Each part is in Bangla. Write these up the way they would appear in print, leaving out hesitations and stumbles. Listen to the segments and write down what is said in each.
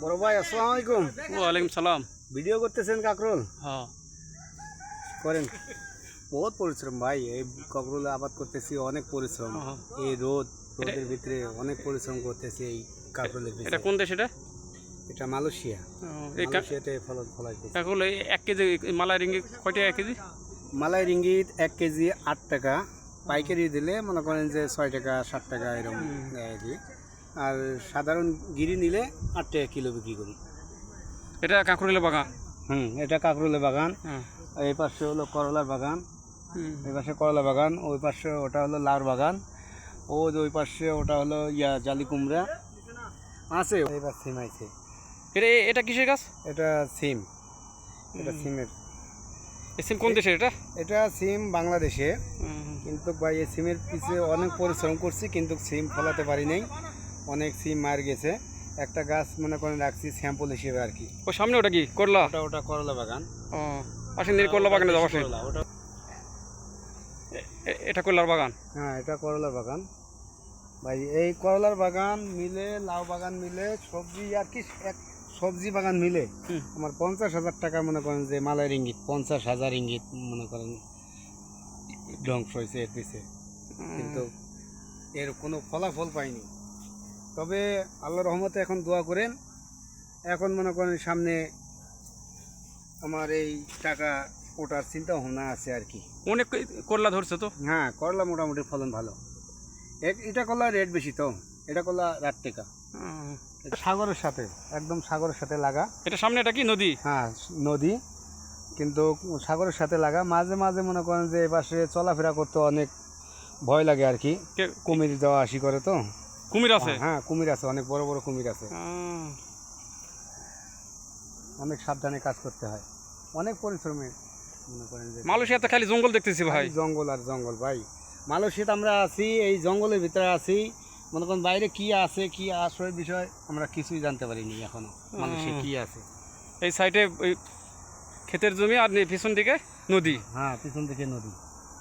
বড় ভাই আসসালামু আলাইকুম। ওয়ালাইকুম সালাম। ভিডিও করতেছেন কাকরোল? হ্যাঁ করেন। বহুত পরিশ্রম ভাই, এই কাকরোল আবাদ করতেছি, অনেক পরিশ্রম। এই রোদের ভিতরে অনেক পরিশ্রম করতেছি এই কাকরোলের ভিতরে। এটা কোন দেশ এটা? এটা মালয়েশিয়া। মালয়েশিয়াতে ফলাইতেছি। কাকরোল 1 কেজি মালাই রিঙ্গিত কয় টাকা 1 কেজি? মালাই রিঙ্গিত 1 কেজি 8 টাকা, পাইকারি দিলে মনে করেন যে 6 টাকা 7 টাকা এরকম দেয় আর কি। আর সাধারণ গিরি নিলে 8 টাকা কিলো বিক্রি করি। এটা কাকরোলের বাগান? এটা কাকরোলের বাগান। এই পাশে হলো করলার বাগান, এই পাশে করলা বাগান, ওই পাশে ওটা হলো লাউর বাগান, ওই পাশে ওটা হলো জালি কুমড়া আছে। এবার সিম আছে। এটা কিসের গাছ? এটা সিম, এটা সিমের। এই সিম কোন দেশের এটা? এটা সিম বাংলাদেশে, কিন্তু ভাই এই সিমের পিছে অনেক পরিশ্রম করছি, কিন্তু সিম ফলাতে পারি নাই। অনেক সিম মার গেছে। একটা গাছ মনে করেন রাখছি স্যাম্পল হিসেবে আর কি। ও সামনে ওটা কি করলা? ওটা করলা বাগান। ও আসেন দিন করলা বাগানে যাওয়া। এটা করলার বাগান? হ্যাঁ, এটা করলার বাগান ভাই। এই করলার বাগান মিলে, লাউ বাগান মিলে, সবজি আর কি, এক সবজি বাগান মিলে আমার 50,000 টাকা মনে করেন যে মালাই রিঙ্গিত, 50,000 রিঙ্গিত মনে করেন ধ্বংস হয়েছে এর পিছে। কিন্তু এর কোনো ফলাফল পাইনি। তবে আল্লাহর রহমতে এখন দোয়া করেন, এখন মনে করেন সামনে আমার এই টাকা ওটার চিন্তা ভাবনা আছে আর কি। অনেক করলা ধরছে তো? হ্যাঁ, করলা মোটামুটি ফলন ভালো। এটা করলা রেট বেশি তো, এটা করলা 8 টাকা। সাগরের সাথে, একদম সাগরের সাথে লাগা। এটা সামনে এটা কি নদী? হ্যাঁ নদী, কিন্তু সাগরের সাথে লাগা। মাঝে মাঝে মনে করেন যে এপাশে চলাফেরা করতে অনেক ভয় লাগে আর কি। কুমির যাওয়া আসি করে তো। কুমির আছে? হ্যাঁ কুমির আছে, অনেক বড় বড় কুমির আছে। অনেক সাবধানে কাজ করতে হয়, অনেক পরিশ্রমে মনে করেন যে। মালয়েশিয়াতে খালি জঙ্গল দেখতেছি ভাই। জঙ্গল আর জঙ্গল ভাই। মালয়েশিয়াতে আমরা আছি, এই জঙ্গলের ভিতরে আছি। মনে করেন বাইরে কি আছে, কি আসে বিষয় আমরা কিছুই জানতে পারিনি এখনো, মালয়েশিয়া কি আছে। এই সাইডে ওই ক্ষেতের জমি আর পিছন দিকে নদী। হ্যাঁ, পিছন দিকে নদী,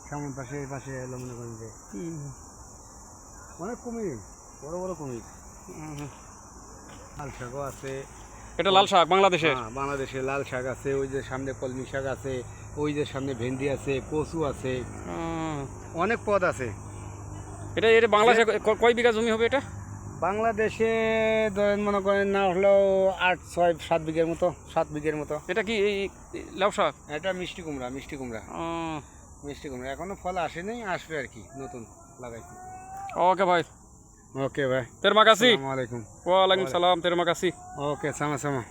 সামনের পাশে এই পাশে এলো মনে করেন যে অনেক কুমির, বড় বড় কুমির। লাল শাকও আছে। এটা লাল শাক বাংলাদেশের? বাংলাদেশে লাল শাক আছে। ওই যে সামনে কলমি শাক আছে, ওই যে সামনে ভেন্ডি আছে, কচু আছে, অনেক পদ আছে। এটা বাংলাদেশে কয় বিঘা জমি হবে এটা? বাংলাদেশে ধরেন মনে করেন না হলেও 8, 6, 7 বিঘের মতো, 7 বিঘের মতো। এটা কি এই লাউ শাক? এটা মিষ্টি কুমড়া, মিষ্টি কুমড়া। মিষ্টি কুমড়া এখনো ফল আসেনি, আসবে আর কি, নতুন লাগাইছি। ওকে ভাই। ওকে ভাই, terima kasih. আসসালামু আলাইকুম। Waalaikumsalam, terima kasih. Oke, sama-sama.